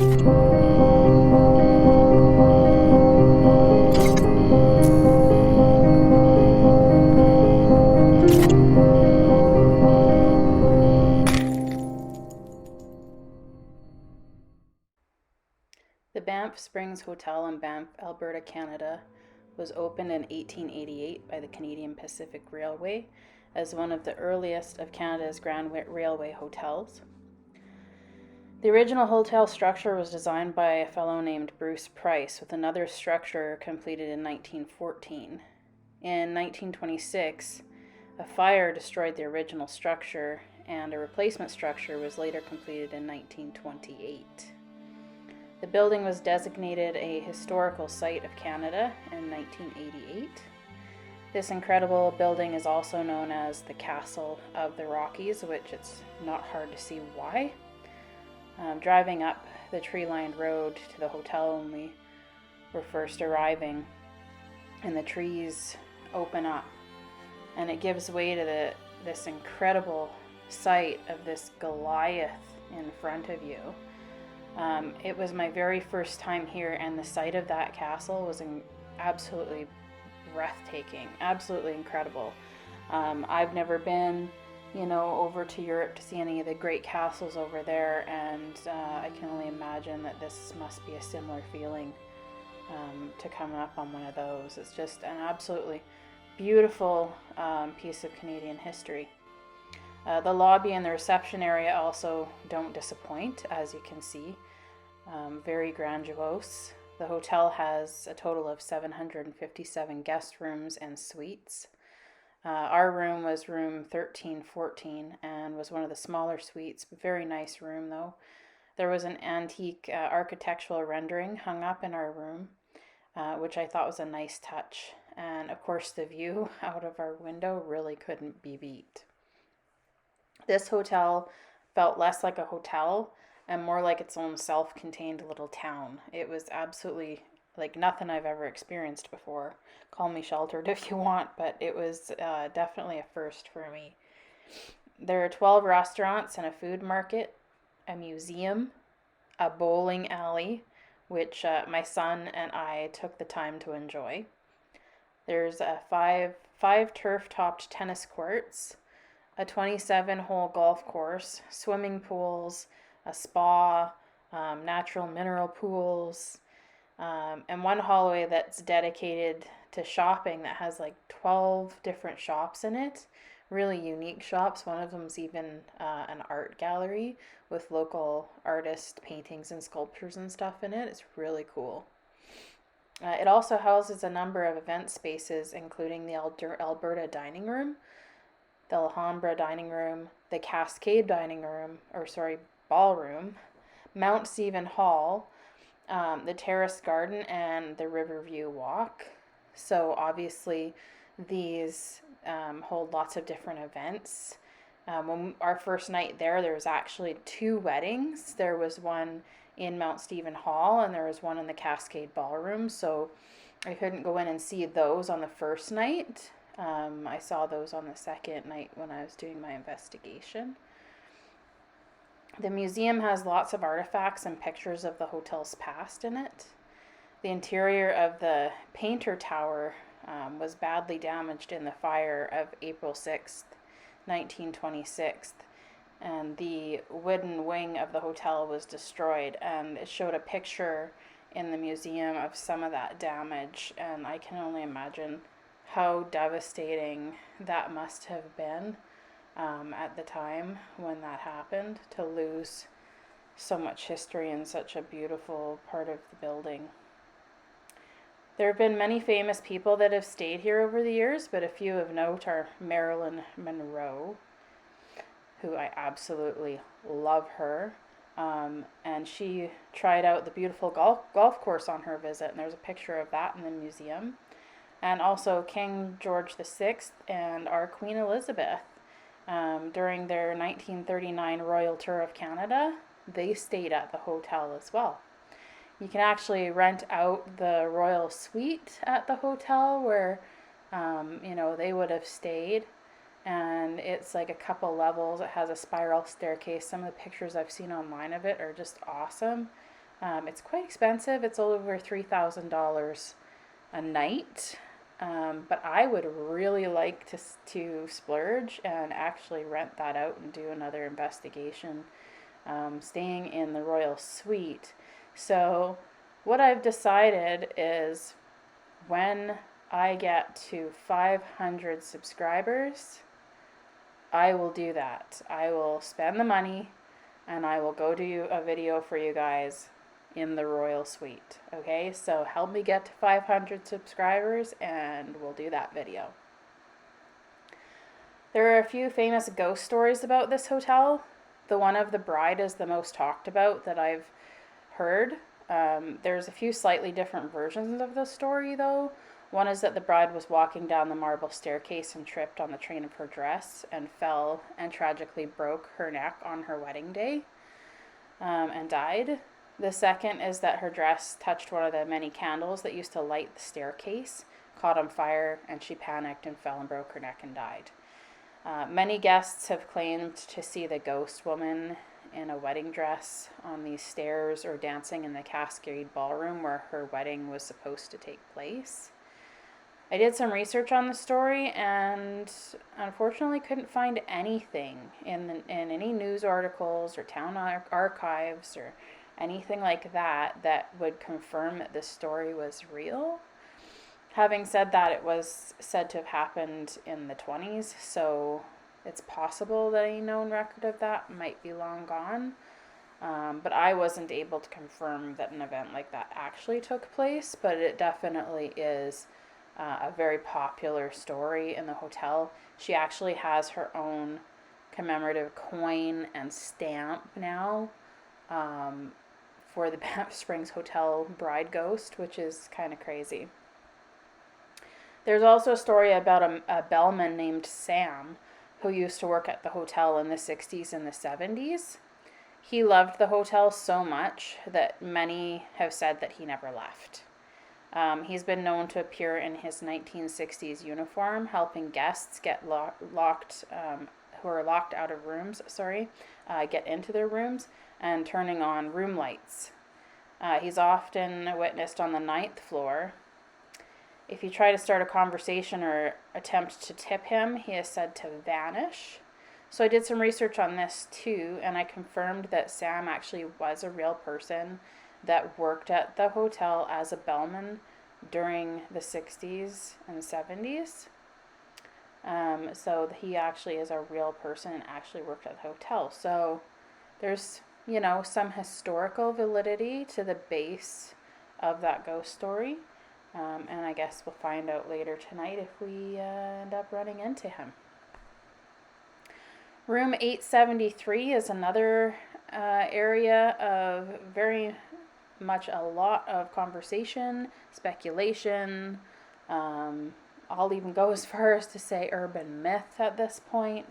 The Banff Springs Hotel in Banff, Alberta, Canada, was opened in 1888 by the Canadian Pacific Railway as one of the earliest of Canada's Grand Railway hotels. The original hotel structure was designed by a fellow named Bruce Price, with another structure completed in 1914. In 1926, a fire destroyed the original structure, and a replacement structure was later completed in 1928. The building was designated a historical site of Canada in 1988. This incredible building is also known as the Castle of the Rockies, which it's not hard to see why. Driving up the tree-lined road to the hotel when we were first arriving, and the trees open up, and it gives way to this incredible sight of this Goliath in front of you. It was my very first time here, and the sight of that castle was absolutely breathtaking, absolutely incredible. I've never been, over to Europe to see any of the great castles over there, and I can only imagine that this must be a similar feeling to come up on one of those. It's just an absolutely beautiful piece of Canadian history. The lobby and the reception area also don't disappoint, as you can see. Very grandiose. The hotel has a total of 757 guest rooms and suites. Our room was room 1314 and was one of the smaller suites, but very nice room though. There was an antique architectural rendering hung up in our room, which I thought was a nice touch. And of course the view out of our window really couldn't be beat. This hotel felt less like a hotel and more like its own self-contained little town. It was absolutely like nothing I've ever experienced before. Call me sheltered if you want, but it was definitely a first for me. There are 12 restaurants and a food market, a museum, a bowling alley, which my son and I took the time to enjoy. There's five turf-topped tennis courts, a 27-hole golf course, swimming pools, a spa, natural mineral pools, and one hallway that's dedicated to shopping that has like 12 different shops in it. Really unique shops. One of them's even an art gallery with local artist paintings and sculptures and stuff in it. It's really cool. It also houses a number of event spaces, including the Alberta Dining Room, the Alhambra Dining Room, the Cascade Ballroom, Mount Stephen Hall, the Terrace Garden, and the Riverview Walk. So obviously these hold lots of different events. When our first night there was actually 2 weddings. There was one in Mount Stephen Hall and there was one in the Cascade Ballroom. So I couldn't go in and see those on the first night. I saw those on the second night when I was doing my investigation. The museum has lots of artifacts and pictures of the hotel's past in it. The interior of the Painter Tower was badly damaged in the fire of April 6th, 1926, and the wooden wing of the hotel was destroyed, and it showed a picture in the museum of some of that damage, and I can only imagine how devastating that must have been at the time when that happened, to lose so much history in such a beautiful part of the building. There have been many famous people that have stayed here over the years, but a few of note are Marilyn Monroe, who I absolutely love her. And she tried out the beautiful golf course on her visit, and there's a picture of that in the museum. And also King George VI and our Queen Elizabeth. During their 1939 Royal Tour of Canada, they stayed at the hotel as well. You can actually rent out the royal suite at the hotel where, they would have stayed. And it's like a couple levels. It has a spiral staircase. Some of the pictures I've seen online of it are just awesome. It's quite expensive. It's over $3,000 a night. But I would really like to splurge and actually rent that out and do another investigation, staying in the Royal Suite. So, what I've decided is when I get to 500 subscribers, I will do that. I will spend the money and I will go do a video for you guys in the Royal Suite. Okay, so help me get to 500 subscribers and we'll do that video. There are a few famous ghost stories about this hotel. The one of the bride is the most talked about that I've heard. There's a few slightly different versions of the story though. One is that the bride was walking down the marble staircase and tripped on the train of her dress and fell and tragically broke her neck on her wedding day, and died. The second is that her dress touched one of the many candles that used to light the staircase, caught on fire, and she panicked and fell and broke her neck and died. Many guests have claimed to see the ghost woman in a wedding dress on these stairs or dancing in the Cascade Ballroom where her wedding was supposed to take place. I did some research on the story and unfortunately couldn't find anything in any news articles or town archives or anything like that would confirm that this story was real. Having said that, it was said to have happened in the 20s, so it's possible that a known record of that might be long gone. But I wasn't able to confirm that an event like that actually took place, but it definitely is a very popular story in the hotel. She actually has her own commemorative coin and stamp now, for the Banff Springs Hotel bride ghost, which is kind of crazy. There's also a story about a bellman named Sam who used to work at the hotel in the 60s and the 70s. He loved the hotel so much that many have said that he never left. He's been known to appear in his 1960s uniform, helping guests get locked, who are locked out of rooms, get into their rooms, and turning on room lights. He's often witnessed on the 9th floor. If you try to start a conversation or attempt to tip him, he is said to vanish. So I did some research on this too, and I confirmed that Sam actually was a real person that worked at the hotel as a bellman during the 60s and 70s. So he actually is a real person and actually worked at the hotel. So there's, some historical validity to the base of that ghost story. And I guess we'll find out later tonight if we end up running into him. Room 873 is another area of very much a lot of conversation, speculation. I'll even go as far as to say urban myth at this point.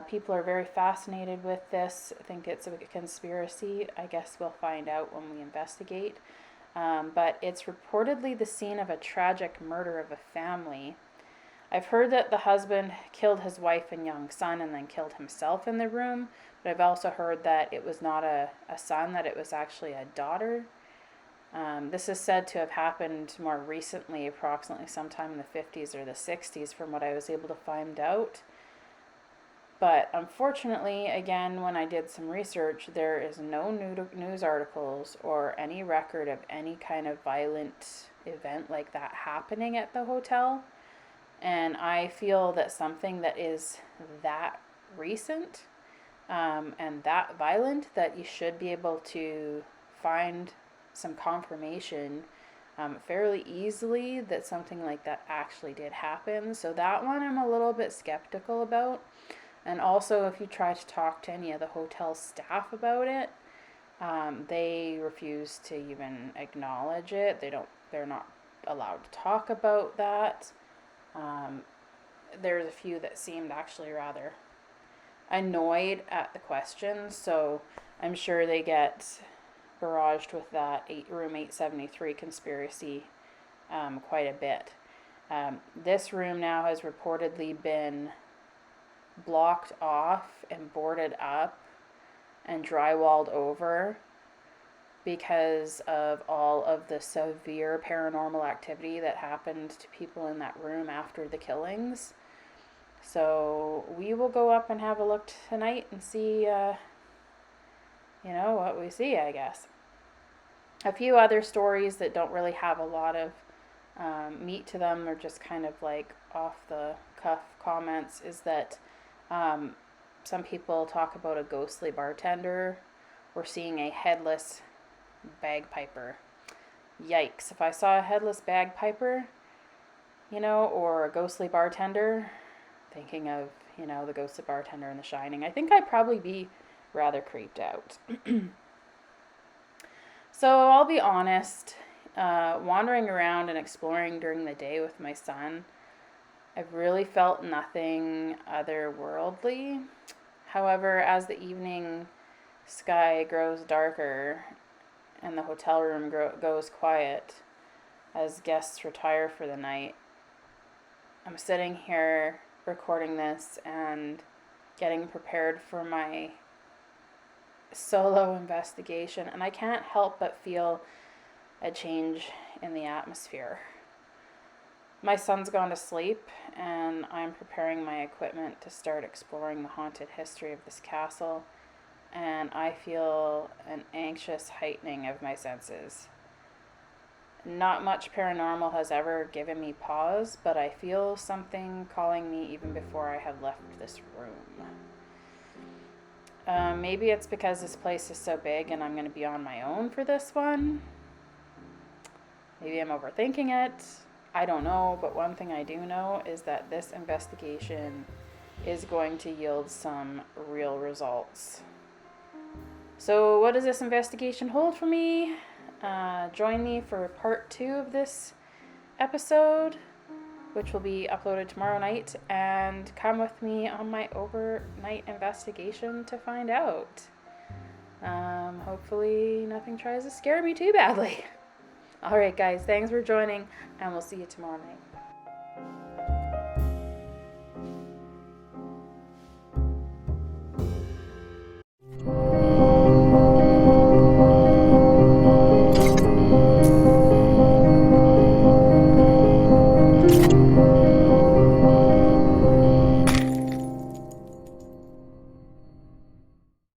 People are very fascinated with this. I think it's a conspiracy. I guess we'll find out when we investigate. But it's reportedly the scene of a tragic murder of a family. I've heard that the husband killed his wife and young son and then killed himself in the room, but I've also heard that it was not a son, that it was actually a daughter. This is said to have happened more recently, approximately sometime in the 50s or the 60s, from what I was able to find out. But unfortunately, again, when I did some research, there is no news articles or any record of any kind of violent event like that happening at the hotel. And I feel that something that is that recent and that violent, that you should be able to find some confirmation fairly easily that something like that actually did happen. So that one I'm a little bit skeptical about. And also, if you try to talk to any of the hotel staff about it, they refuse to even acknowledge it. They're not allowed to talk about that. There's a few that seemed actually rather annoyed at the questions, so I'm sure they get barraged with that room 873 conspiracy quite a bit. This room now has reportedly been blocked off and boarded up and drywalled over because of all of the severe paranormal activity that happened to people in that room after the killings. So we will go up and have a look tonight and see, what we see, I guess. A few other stories that don't really have a lot of meat to them, or just kind of like off the cuff comments, is that some people talk about a ghostly bartender or seeing a headless bagpiper. Yikes. If I saw a headless bagpiper, or a ghostly bartender, thinking of, the ghostly bartender in The Shining, I think I'd probably be rather creeped out. So I'll be honest, wandering around and exploring during the day with my son, I've really felt nothing otherworldly. However, as the evening sky grows darker and the hotel room goes quiet, as guests retire for the night, I'm sitting here recording this and getting prepared for my solo investigation, and I can't help but feel a change in the atmosphere. My son's gone to sleep, and I'm preparing my equipment to start exploring the haunted history of this castle, and I feel an anxious heightening of my senses. Not much paranormal has ever given me pause, but I feel something calling me even before I have left this room. Maybe it's because this place is so big and I'm going to be on my own for this one. Maybe I'm overthinking it. I don't know, but one thing I do know is that this investigation is going to yield some real results. So what does this investigation hold for me? Join me for part 2 of this episode, which will be uploaded tomorrow night, and come with me on my overnight investigation to find out. Hopefully nothing tries to scare me too badly. Alright guys, thanks for joining, and we'll see you tomorrow night.